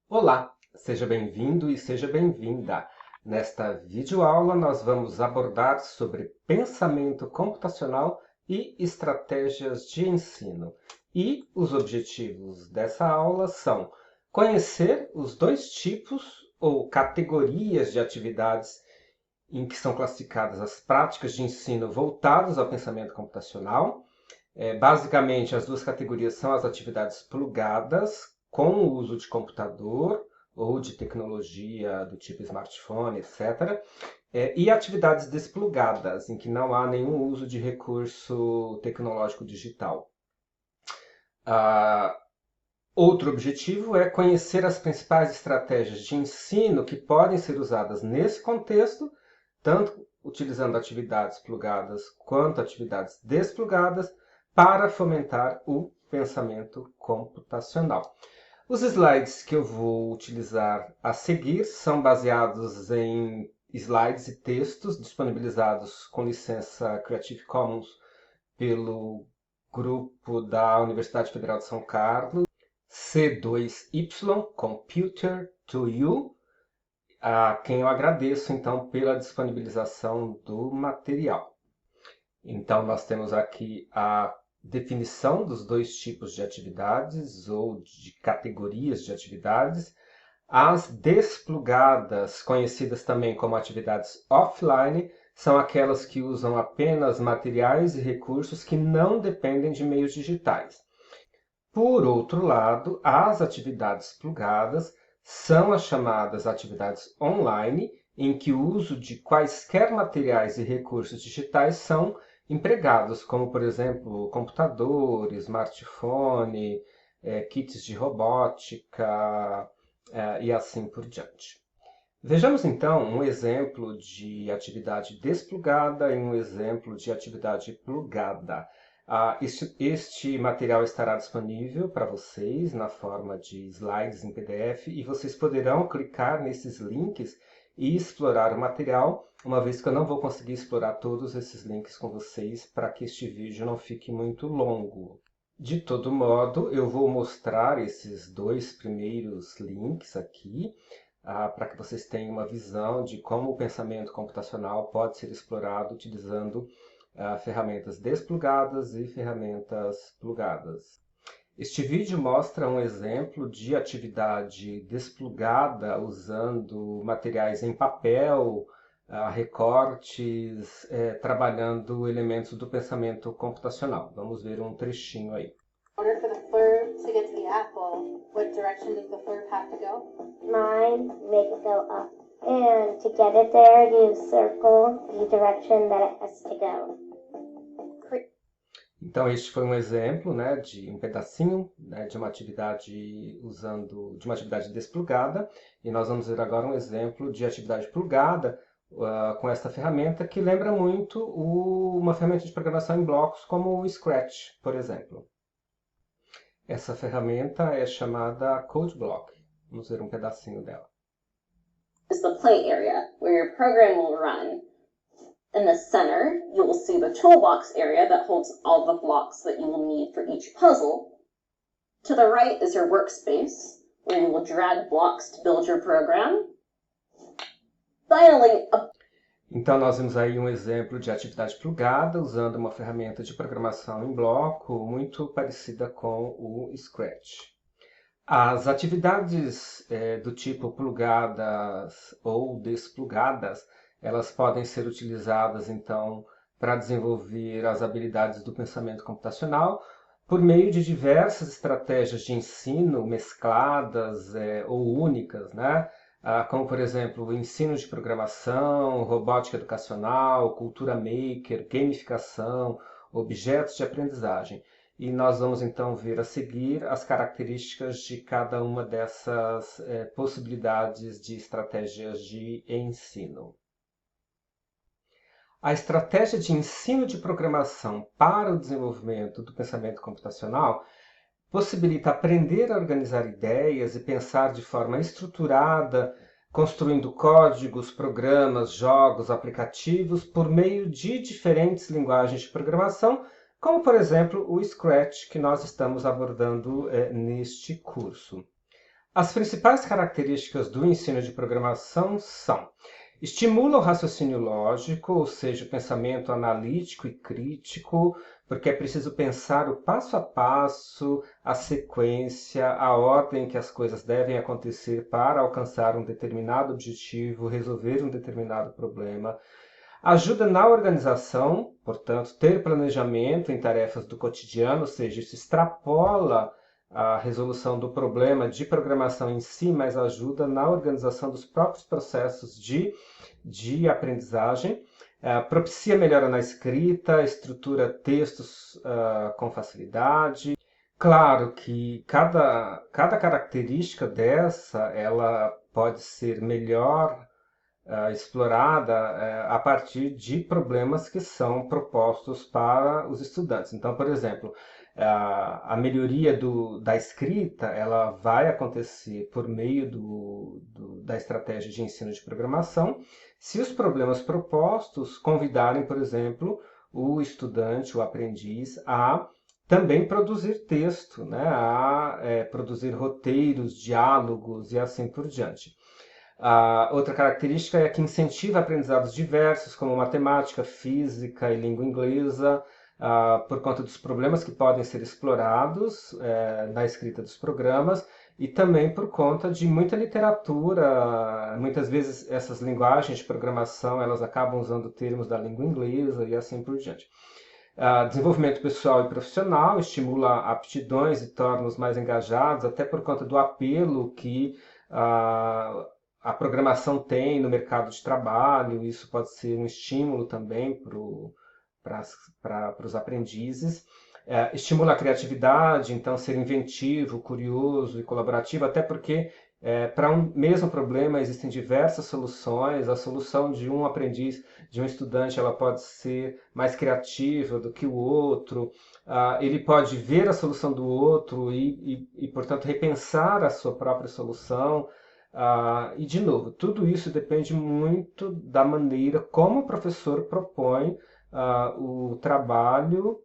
Olá, seja bem-vindo e seja bem-vinda. Nesta videoaula nós vamos abordar sobre pensamento computacional e estratégias de ensino. E os objetivos dessa aula são conhecer os dois tipos ou categorias de atividades em que são classificadas as práticas de ensino voltadas ao pensamento computacional. Basicamente, as duas categorias são as atividades plugadas, com o uso de computador ou de tecnologia do tipo smartphone, etc. E atividades desplugadas, em que não há nenhum uso de recurso tecnológico digital. Ah, Outro objetivo é conhecer as principais estratégias de ensino que podem ser usadas nesse contexto, tanto utilizando atividades plugadas quanto atividades desplugadas, para fomentar o pensamento computacional. Os slides que eu vou utilizar a seguir são baseados em slides e textos disponibilizados com licença Creative Commons pelo grupo da Universidade Federal de São Carlos, C2Y Computer to You, a quem eu agradeço então pela disponibilização do material. Então nós temos aqui a definição dos dois tipos de atividades ou de categorias de atividades. As desplugadas, conhecidas também como atividades offline, são aquelas que usam apenas materiais e recursos que não dependem de meios digitais. Por outro lado, as atividades plugadas são as chamadas atividades online, em que o uso de quaisquer materiais e recursos digitais são empregados, como, por exemplo, computador, smartphone, kits de robótica e assim por diante. Vejamos então um exemplo de atividade desplugada e um exemplo de atividade plugada. Este material estará disponível para vocês na forma de slides em PDF e vocês poderão clicar nesses links e explorar o material, uma vez que eu não vou conseguir explorar todos esses links com vocês para que este vídeo não fique muito longo. De todo modo, eu vou mostrar esses dois primeiros links aqui, para que vocês tenham uma visão de como o pensamento computacional pode ser explorado utilizando ferramentas desplugadas e ferramentas plugadas. Este vídeo mostra um exemplo de atividade desplugada usando materiais em papel, recortes, trabalhando elementos do pensamento computacional. Vamos ver um trechinho aí. In order for the fleur to get to the apple, what direction does the fleur have to go? Mine, make it go up. And to get it there, you circle the direction that it has to go. Então este foi um exemplo, né, de um pedacinho, né, de uma atividade de uma atividade desplugada, e nós vamos ver agora um exemplo de atividade plugada com esta ferramenta que lembra muito uma ferramenta de programação em blocos como o Scratch, por exemplo. Essa ferramenta é chamada CodeBlock. Vamos ver um pedacinho dela. Is the play area where your program will run. In the center, you will see the toolbox area that holds all the blocks that you will need for each puzzle. To the right is your workspace, where you will drag blocks to build your program. Finally, Então nós vimos aí um exemplo de atividade plugada usando uma ferramenta de programação em bloco muito parecida com o Scratch. As atividades do tipo plugadas ou desplugadas, elas podem ser utilizadas então para desenvolver as habilidades do pensamento computacional por meio de diversas estratégias de ensino mescladas ou únicas, né? Como, por exemplo, o ensino de programação, robótica educacional, cultura maker, gamificação, objetos de aprendizagem. E nós vamos então ver a seguir as características de cada uma dessas possibilidades de estratégias de ensino. A estratégia de ensino de programação para o desenvolvimento do pensamento computacional possibilita aprender a organizar ideias e pensar de forma estruturada, construindo códigos, programas, jogos, aplicativos por meio de diferentes linguagens de programação, como, por exemplo, o Scratch, que nós estamos abordando neste curso. As principais características do ensino de programação são: estimula o raciocínio lógico, ou seja, o pensamento analítico e crítico, porque é preciso pensar o passo a passo, a sequência, a ordem que as coisas devem acontecer para alcançar um determinado objetivo, resolver um determinado problema. Ajuda na organização, portanto, ter planejamento em tarefas do cotidiano, ou seja, isso extrapola a resolução do problema de programação em si, mas ajuda na organização dos próprios processos de aprendizagem. Propicia melhora na escrita, estrutura textos com facilidade. Claro que cada característica dessa ela pode ser melhor explorada a partir de problemas que são propostos para os estudantes. Então, por exemplo, a melhoria da escrita ela vai acontecer por meio da estratégia de ensino de programação, se os problemas propostos convidarem, por exemplo, o estudante, o aprendiz, a também produzir texto, né? A produzir roteiros, diálogos e assim por diante. A outra característica é que incentiva aprendizados diversos, como matemática, física e língua inglesa, por conta dos problemas que podem ser explorados na escrita dos programas e também por conta de muita literatura. Muitas vezes essas linguagens de programação elas acabam usando termos da língua inglesa e assim por diante. Desenvolvimento pessoal e profissional, estimula aptidões e torna-os mais engajados, até por conta do apelo que a programação tem no mercado de trabalho. Isso pode ser um estímulo também para os aprendizes. Estimula a criatividade, então ser inventivo, curioso e colaborativo, até porque para um mesmo problema existem diversas soluções. A solução de um aprendiz, de um estudante, ela pode ser mais criativa do que o outro. Ele pode ver a solução do outro e, portanto, repensar a sua própria solução. E, de novo, tudo isso depende muito da maneira como o professor propõe o trabalho,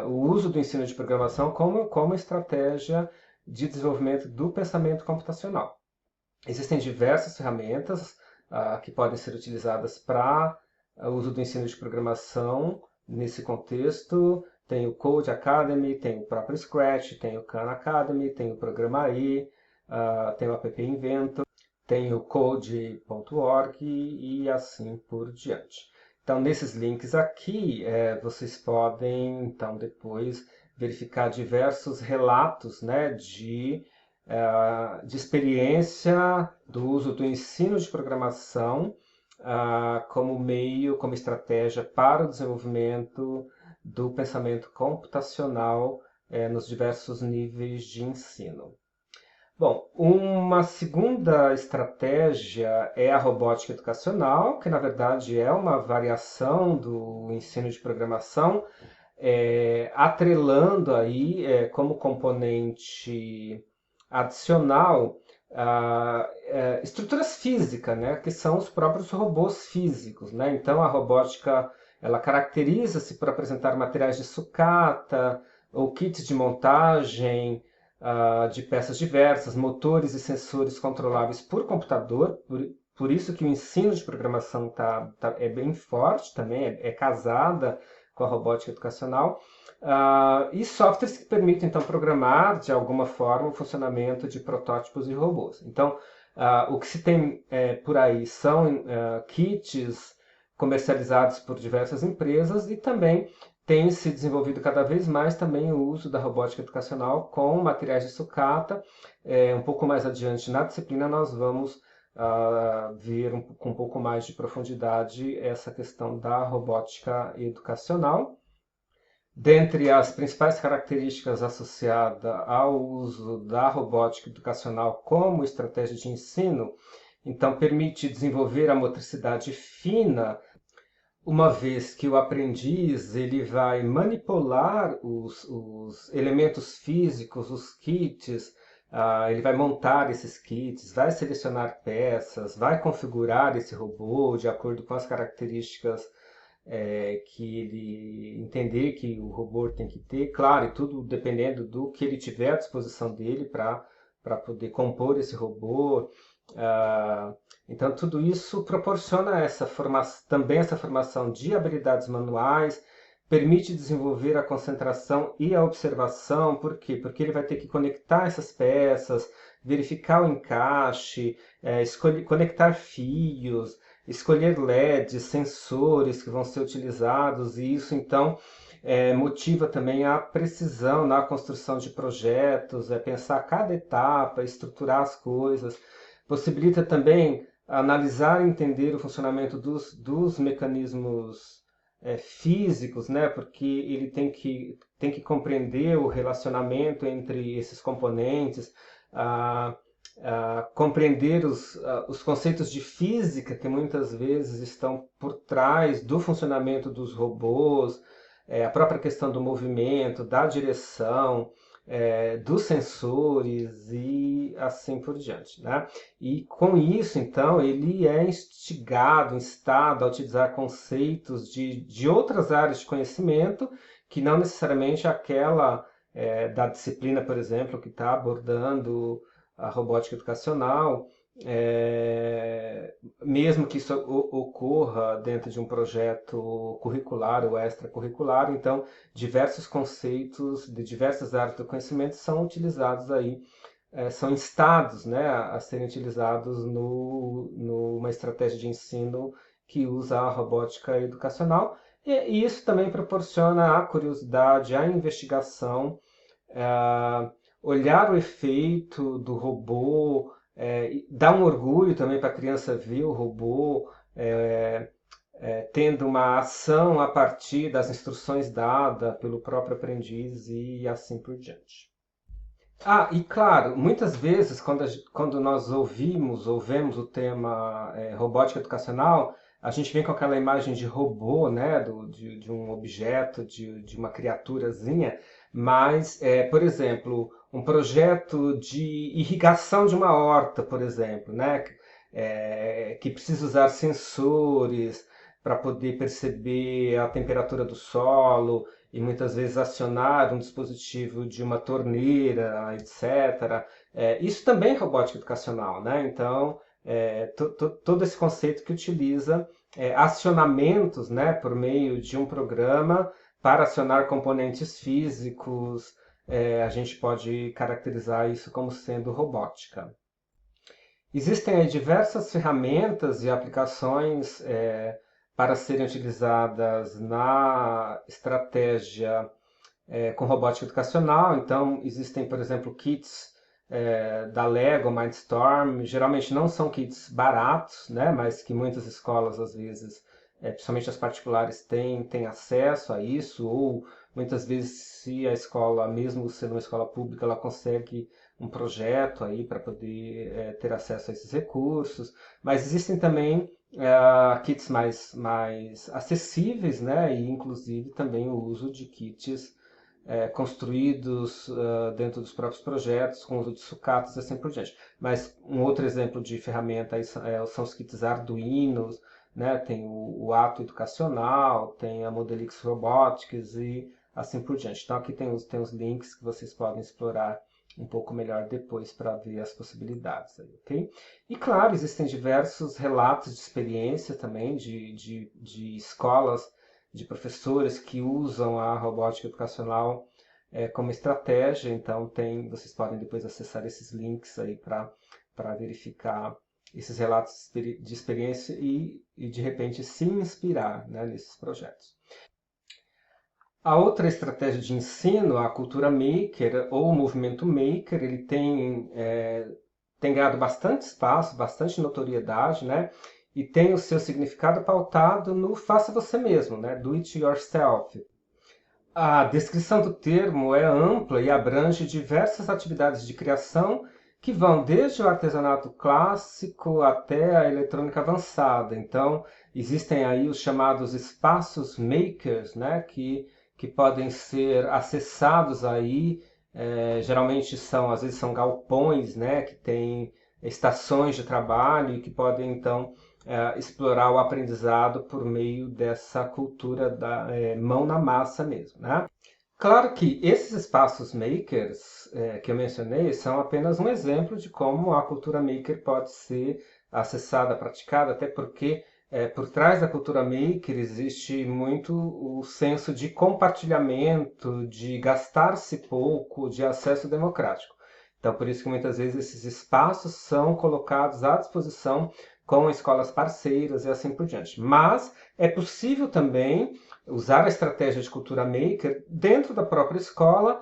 o uso do ensino de programação como estratégia de desenvolvimento do pensamento computacional. Existem diversas ferramentas que podem ser utilizadas para o uso do ensino de programação nesse contexto. Tem o Code Academy, tem o próprio Scratch, tem o Khan Academy, tem o Programa E, tem o App Inventor, tem o code.org e assim por diante. Então, nesses links aqui, vocês podem, então, depois verificar diversos relatos, né, de experiência do uso do ensino de programação como meio, como estratégia para o desenvolvimento do pensamento computacional nos diversos níveis de ensino. Bom, uma segunda estratégia é a robótica educacional, que na verdade é uma variação do ensino de programação, atrelando aí como componente adicional estruturas físicas, né, que são os próprios robôs físicos, né? Então a robótica ela caracteriza-se por apresentar materiais de sucata ou kits de montagem de peças diversas, motores e sensores controláveis por computador. Por isso que o ensino de programação é bem forte também, é casada com a robótica educacional. E softwares que permitem, então, programar, de alguma forma, o funcionamento de protótipos e robôs. Então, o que se tem por aí são kits comercializados por diversas empresas e também tem se desenvolvido cada vez mais também o uso da robótica educacional com materiais de sucata. Um pouco mais adiante na disciplina nós vamos ver com um pouco mais de profundidade essa questão da robótica educacional. Dentre as principais características associadas ao uso da robótica educacional como estratégia de ensino, então permite desenvolver a motricidade fina, uma vez que o aprendiz ele vai manipular os elementos físicos, os kits, ele vai montar esses kits, vai selecionar peças, vai configurar esse robô de acordo com as características que ele entender que o robô tem que ter, claro, e tudo dependendo do que ele tiver à disposição dele para poder compor esse robô. Então, tudo isso proporciona também essa formação de habilidades manuais, permite desenvolver a concentração e a observação. Por quê? Porque ele vai ter que conectar essas peças, verificar o encaixe, conectar fios, escolher LEDs, sensores que vão ser utilizados, e isso então motiva também a precisão na construção de projetos, pensar cada etapa, estruturar as coisas, possibilita também analisar e entender o funcionamento dos mecanismos físicos, né? Porque ele tem que compreender o relacionamento entre esses componentes, compreender os conceitos de física que muitas vezes estão por trás do funcionamento dos robôs, a própria questão do movimento, da direção, dos sensores e assim por diante, né? E com isso, então, ele é instado a utilizar conceitos de outras áreas de conhecimento, que não necessariamente aquela da disciplina, por exemplo, que está abordando a robótica educacional, mesmo que isso ocorra dentro de um projeto curricular ou extracurricular. Então, diversos conceitos de diversas áreas do conhecimento são utilizados aí, são instados, né, a serem utilizados numa estratégia de ensino que usa a robótica educacional. E isso também proporciona a curiosidade, a investigação, olhar o efeito do robô, dá um orgulho também para a criança ver o robô tendo uma ação a partir das instruções dadas pelo próprio aprendiz e assim por diante. E claro, muitas vezes quando nós ouvimos o tema robótica educacional, a gente vem com aquela imagem de robô, né, de um objeto, de uma criaturazinha, mas, por exemplo, um projeto de irrigação de uma horta, por exemplo, né, que precisa usar sensores para poder perceber a temperatura do solo e muitas vezes acionar um dispositivo de uma torneira, etc. Isso também é robótica educacional, né? Então, todo esse conceito que utiliza acionamentos, né, por meio de um programa para acionar componentes físicos, a gente pode caracterizar isso como sendo robótica. Existem aí diversas ferramentas e aplicações para serem utilizadas na estratégia com robótica educacional. Então, existem, por exemplo, kits da Lego, Mindstorm. Geralmente não são kits baratos, né, mas que muitas escolas, às vezes, principalmente as particulares, têm acesso a isso, ou muitas vezes, se a escola, mesmo sendo uma escola pública, ela consegue um projeto aí para poder ter acesso a esses recursos. Mas existem também kits mais acessíveis, né, e inclusive também o uso de kits construídos dentro dos próprios projetos, com o uso de sucatas e assim por diante. Mas um outro exemplo de ferramenta aí são os kits Arduino, né? Tem o Ato Educacional, tem a Modelix Robotics e assim por diante. Então aqui tem os links que vocês podem explorar um pouco melhor depois para ver as possibilidades aí, ok? E claro, existem diversos relatos de experiência também de escolas, de professores que usam a robótica educacional como estratégia. Então vocês podem depois acessar esses links aí para verificar esses relatos de experiência e de repente se inspirar, né, nesses projetos. A outra estratégia de ensino, a cultura maker ou o movimento maker, ele tem ganhado bastante espaço, bastante notoriedade, né? E tem o seu significado pautado no faça você mesmo, né? Do it yourself. A descrição do termo é ampla e abrange diversas atividades de criação que vão desde o artesanato clássico até a eletrônica avançada. Então, existem aí os chamados espaços makers, né? Que podem ser acessados aí, geralmente às vezes são galpões, né, que têm estações de trabalho e que podem então explorar o aprendizado por meio dessa cultura da mão na massa mesmo, né? Claro que esses espaços makers que eu mencionei são apenas um exemplo de como a cultura maker pode ser acessada, praticada, até porque por trás da cultura maker existe muito o senso de compartilhamento, de gastar-se pouco, de acesso democrático. Então, por isso que muitas vezes esses espaços são colocados à disposição com escolas parceiras e assim por diante. Mas é possível também usar a estratégia de cultura maker dentro da própria escola,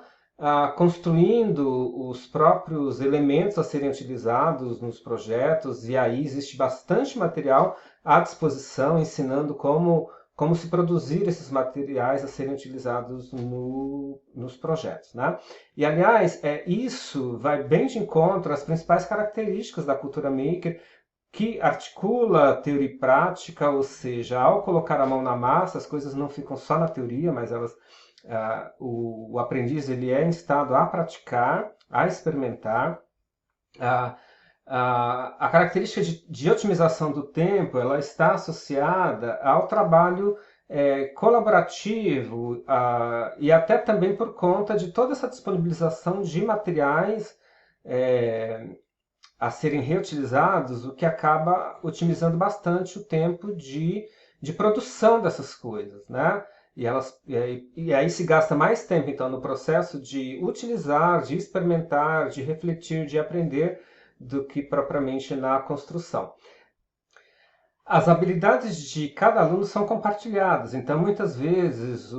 construindo os próprios elementos a serem utilizados nos projetos, e aí existe bastante material à disposição, ensinando como se produzir esses materiais a serem utilizados nos projetos. Né? E, aliás, isso vai bem de encontro às principais características da cultura maker, que articula teoria e prática, ou seja, ao colocar a mão na massa, as coisas não ficam só na teoria, mas o aprendiz ele é instado a praticar, a experimentar. A característica de otimização do tempo ela está associada ao trabalho colaborativo e até também por conta de toda essa disponibilização de materiais a serem reutilizados, o que acaba otimizando bastante o tempo de produção dessas coisas, né? E aí se gasta mais tempo, então, no processo de utilizar, de experimentar, de refletir, de aprender, do que propriamente na construção. As habilidades de cada aluno são compartilhadas, então muitas vezes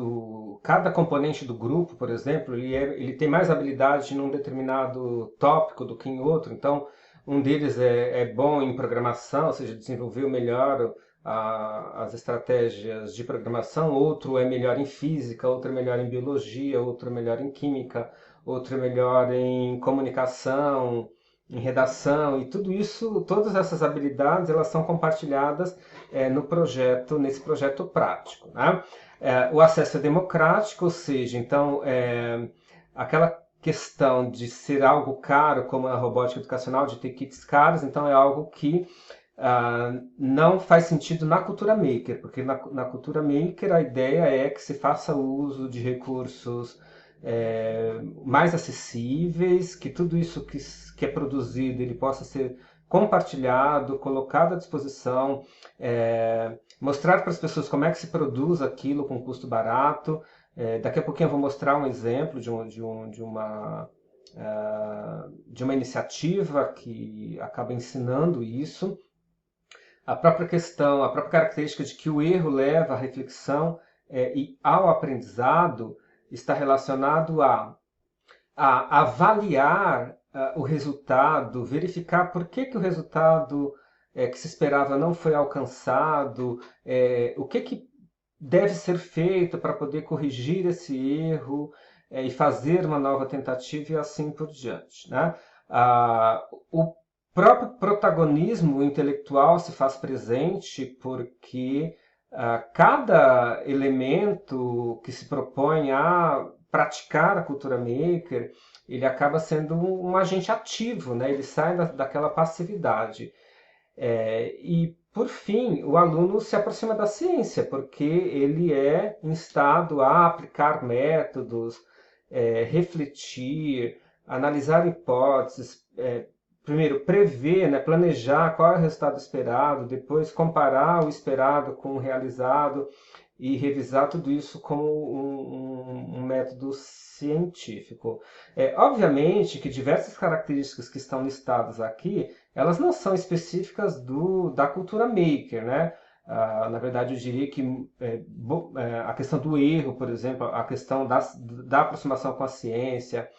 cada componente do grupo, por exemplo, ele tem mais habilidade num determinado tópico do que em outro, então um deles é bom em programação, ou seja, desenvolveu melhor as estratégias de programação, outro é melhor em física, outro é melhor em biologia, outro é melhor em química, outro é melhor em comunicação, em redação, e tudo isso, todas essas habilidades, elas são compartilhadas nesse projeto prático. Né? O acesso é democrático, ou seja, então, aquela questão de ser algo caro, como na robótica educacional, de ter kits caros, então é algo que não faz sentido na cultura maker, porque na cultura maker a ideia é que se faça uso de recursos mais acessíveis, que tudo isso que é produzido ele possa ser compartilhado, colocado à disposição, mostrar para as pessoas como é que se produz aquilo com custo barato. Daqui a pouquinho eu vou mostrar um exemplo de uma iniciativa que acaba ensinando isso. A própria característica de que o erro leva à reflexão e ao aprendizado está relacionado a avaliar o resultado, verificar por que o resultado que se esperava não foi alcançado, o que deve ser feito para poder corrigir esse erro e fazer uma nova tentativa e assim por diante. Né? O próprio protagonismo intelectual se faz presente porque cada elemento que se propõe a praticar a cultura maker, ele acaba sendo um agente ativo, né? Ele sai daquela passividade. E, por fim, o aluno se aproxima da ciência, porque ele é instado a aplicar métodos, refletir, analisar hipóteses, primeiro prever, né, planejar qual é o resultado esperado, depois comparar o esperado com o realizado e revisar tudo isso como um método científico. Obviamente que diversas características que estão listadas aqui, elas não são específicas da cultura maker, né? Na verdade, eu diria que a questão do erro, por exemplo, a questão da aproximação com a ciência,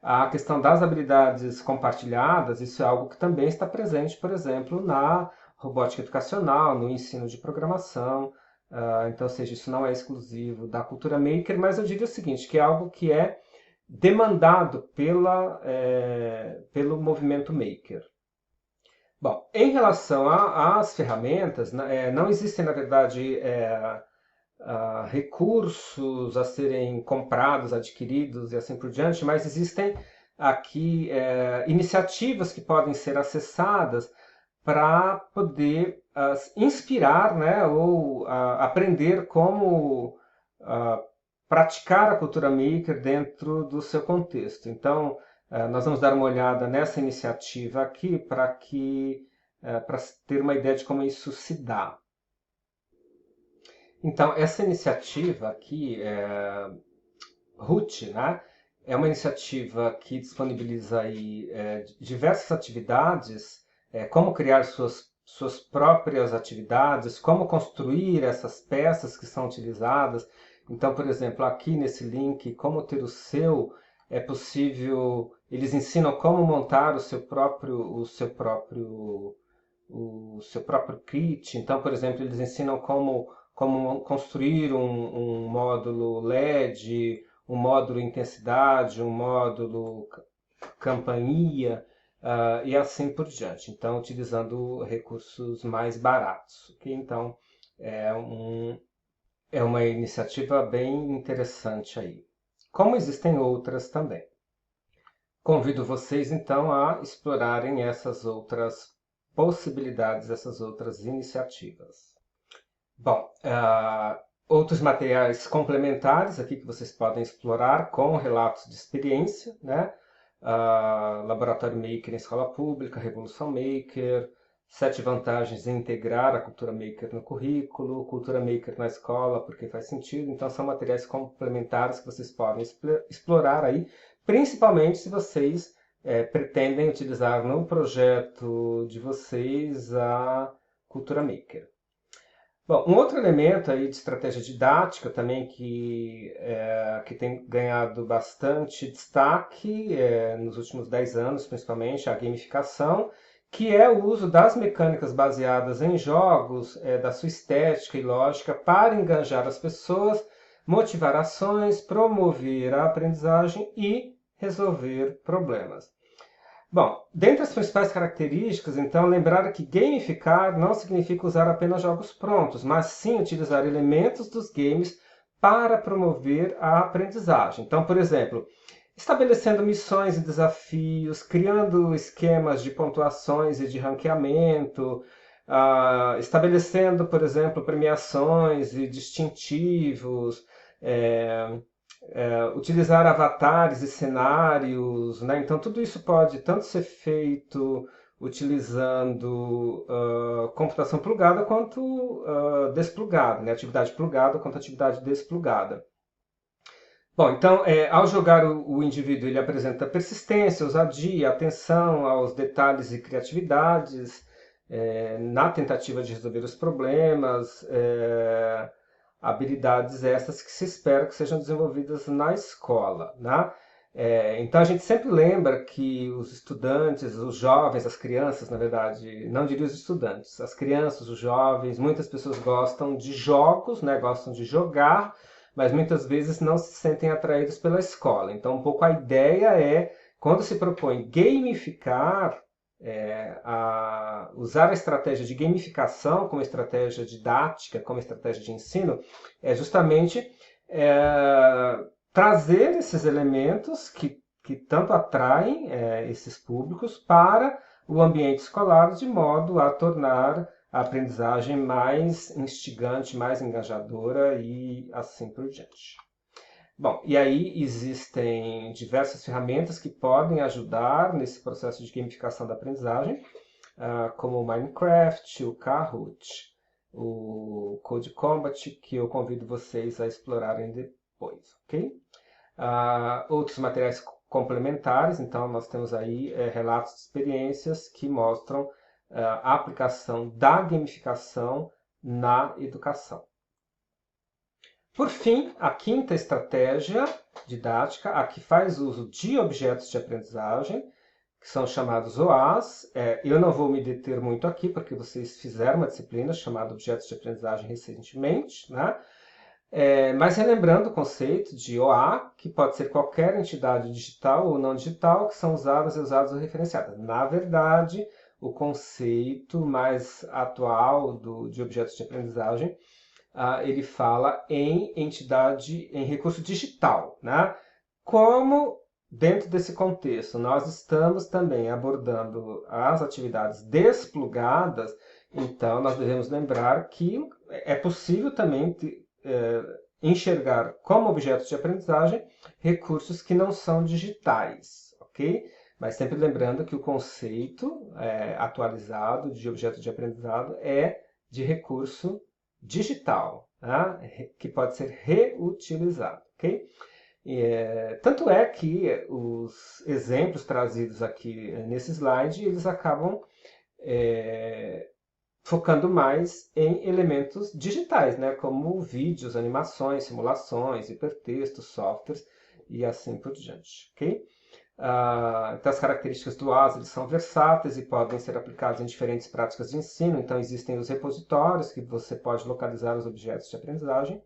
a questão das habilidades compartilhadas, isso é algo que também está presente, por exemplo, na robótica educacional, no ensino de programação. Então, ou seja, isso não é exclusivo da cultura maker, mas eu diria o seguinte, que é algo que é demandado pelo movimento maker. Bom, em relação às ferramentas, não existem, na verdade, recursos a serem comprados, adquiridos e assim por diante, mas existem aqui iniciativas que podem ser acessadas para poder inspirar, né, ou aprender como praticar a cultura maker dentro do seu contexto. Então, nós vamos dar uma olhada nessa iniciativa aqui para ter uma ideia de como isso se dá. Então, essa iniciativa aqui, RUT, né, é uma iniciativa que disponibiliza aí, diversas atividades, como criar suas próprias atividades, como construir essas peças que são utilizadas. Então, por exemplo, aqui nesse link, como ter o seu, é possível, eles ensinam como montar o seu próprio kit. Então, por exemplo, eles ensinam como construir um módulo LED, um módulo intensidade, um módulo campainha, e assim por diante. Então, utilizando recursos mais baratos. Okay? Então, é uma iniciativa bem interessante aí. Como existem outras também. Convido vocês, então, a explorarem essas outras possibilidades, essas outras iniciativas. Bom, outros materiais complementares aqui que vocês podem explorar com relatos de experiência, né? Laboratório Maker em escola pública, Revolução Maker, 7 vantagens em integrar a cultura maker no currículo, cultura maker na escola, porque faz sentido. Então, são materiais complementares que vocês podem explorar aí, principalmente se vocês pretendem utilizar no projeto de vocês a cultura maker. Bom, um outro elemento aí de estratégia didática também que tem ganhado bastante destaque nos últimos 10 anos, principalmente, a gamificação, que é o uso das mecânicas baseadas em jogos, da sua estética e lógica, para engajar as pessoas, motivar ações, promover a aprendizagem e resolver problemas. Bom, dentre as principais características, então, lembrar que gamificar não significa usar apenas jogos prontos, mas sim utilizar elementos dos games para promover a aprendizagem. Então, por exemplo, estabelecendo missões e desafios, criando esquemas de pontuações e de ranqueamento, estabelecendo, por exemplo, premiações e distintivos, utilizar avatares e cenários, né? Então tudo isso pode tanto ser feito utilizando computação plugada quanto desplugada, né? Atividade plugada quanto atividade desplugada. Bom, então, ao jogar o indivíduo, ele apresenta persistência, ousadia, atenção aos detalhes e criatividades na tentativa de resolver os problemas, habilidades essas que se espera que sejam desenvolvidas na escola, né? Então a gente sempre lembra que os estudantes, os jovens, as crianças, na verdade, não diria os estudantes, as crianças, os jovens, muitas pessoas gostam de jogos, né? Gostam de jogar, mas muitas vezes não se sentem atraídos pela escola. Então um pouco a ideia é, quando se propõe gamificar, usar a estratégia de gamificação como estratégia didática, como estratégia de ensino, é justamente trazer esses elementos que tanto atraem esses públicos para o ambiente escolar, de modo a tornar a aprendizagem mais instigante, mais engajadora e assim por diante. Bom, e aí existem diversas ferramentas que podem ajudar nesse processo de gamificação da aprendizagem, como o Minecraft, o Kahoot, o Code Combat, que eu convido vocês a explorarem depois, ok? Outros materiais complementares, então nós temos aí relatos de experiências que mostram a aplicação da gamificação na educação. Por fim, a quinta estratégia didática, a que faz uso de objetos de aprendizagem, que são chamados OAs. Eu não vou me deter muito aqui, porque vocês fizeram uma disciplina chamada Objetos de Aprendizagem recentemente, né? Mas relembrando o conceito de OA, que pode ser qualquer entidade digital ou não digital, que são usadas e usadas ou referenciadas. Na verdade, o conceito mais atual de objetos de aprendizagem, ele fala em entidade, em recurso digital, né? Como, dentro desse contexto, nós estamos também abordando as atividades desplugadas, então nós devemos lembrar que é possível também enxergar como objetos de aprendizagem recursos que não são digitais, ok? Mas sempre lembrando que o conceito atualizado de objeto de aprendizado é de recurso digital, tá? Que pode ser reutilizado, ok? Tanto é que os exemplos trazidos aqui nesse slide, eles acabam focando mais em elementos digitais, né? Como vídeos, animações, simulações, hipertextos, softwares e assim por diante, ok? Então, as características do AS eles são versáteis e podem ser aplicados em diferentes práticas de ensino. Então, existem os repositórios que você pode localizar os objetos de aprendizagem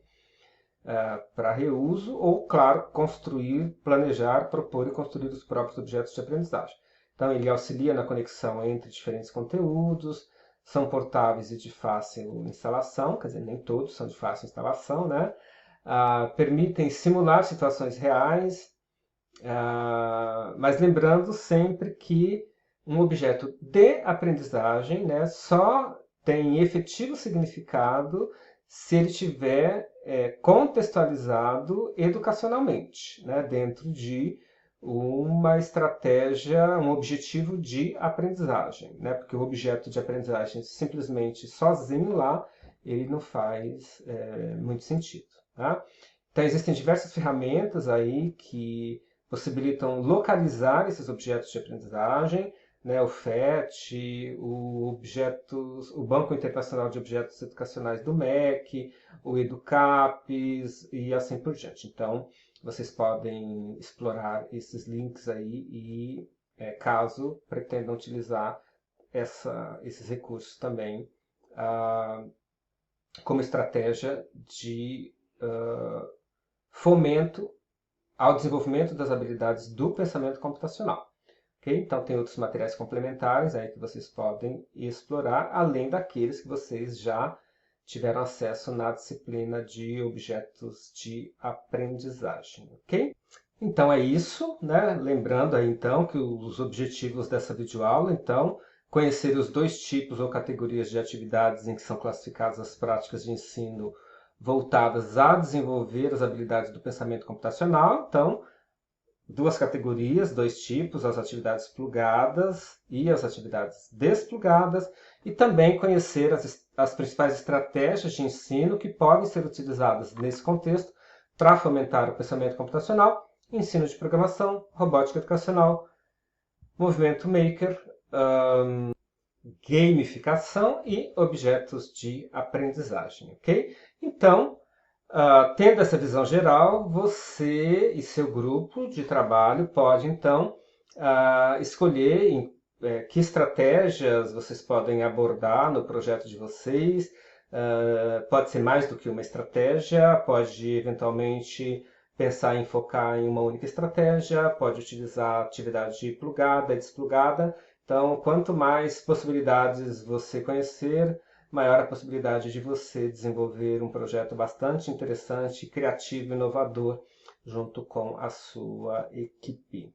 para reuso ou, claro, construir, planejar, propor e construir os próprios objetos de aprendizagem. Então, ele auxilia na conexão entre diferentes conteúdos, são portáveis e de fácil instalação, quer dizer, nem todos são de fácil instalação, né? Permitem simular situações reais, mas lembrando sempre que um objeto de aprendizagem, né, só tem efetivo significado se ele tiver contextualizado educacionalmente, né, dentro de uma estratégia, um objetivo de aprendizagem, né, porque o objeto de aprendizagem simplesmente sozinho lá, ele não faz muito sentido. Tá? Então existem diversas ferramentas aí que possibilitam localizar esses objetos de aprendizagem, né, o FET, o Banco Internacional de Objetos Educacionais do MEC, o EduCapes e assim por diante. Então, vocês podem explorar esses links aí e, caso pretendam utilizar esses recursos também como estratégia de fomento ao desenvolvimento das habilidades do pensamento computacional. Okay? Então, tem outros materiais complementares aí que vocês podem explorar, além daqueles que vocês já tiveram acesso na disciplina de objetos de aprendizagem. Okay? Então, é isso, né? Lembrando aí, então, que os objetivos dessa videoaula, então, conhecer os dois tipos ou categorias de atividades em que são classificadas as práticas de ensino voltadas a desenvolver as habilidades do pensamento computacional. Então, duas categorias, dois tipos, as atividades plugadas e as atividades desplugadas, e também conhecer as principais estratégias de ensino que podem ser utilizadas nesse contexto para fomentar o pensamento computacional, ensino de programação, robótica educacional, movimento maker, gamificação e objetos de aprendizagem, ok? Então, tendo essa visão geral, você e seu grupo de trabalho pode, então, escolher que estratégias vocês podem abordar no projeto de vocês. Pode ser mais do que uma estratégia, pode, eventualmente, pensar em focar em uma única estratégia, pode utilizar atividade plugada e desplugada. Então, quanto mais possibilidades você conhecer, maior a possibilidade de você desenvolver um projeto bastante interessante, criativo e inovador junto com a sua equipe.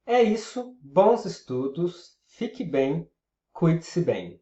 É isso, bons estudos, fique bem, cuide-se bem.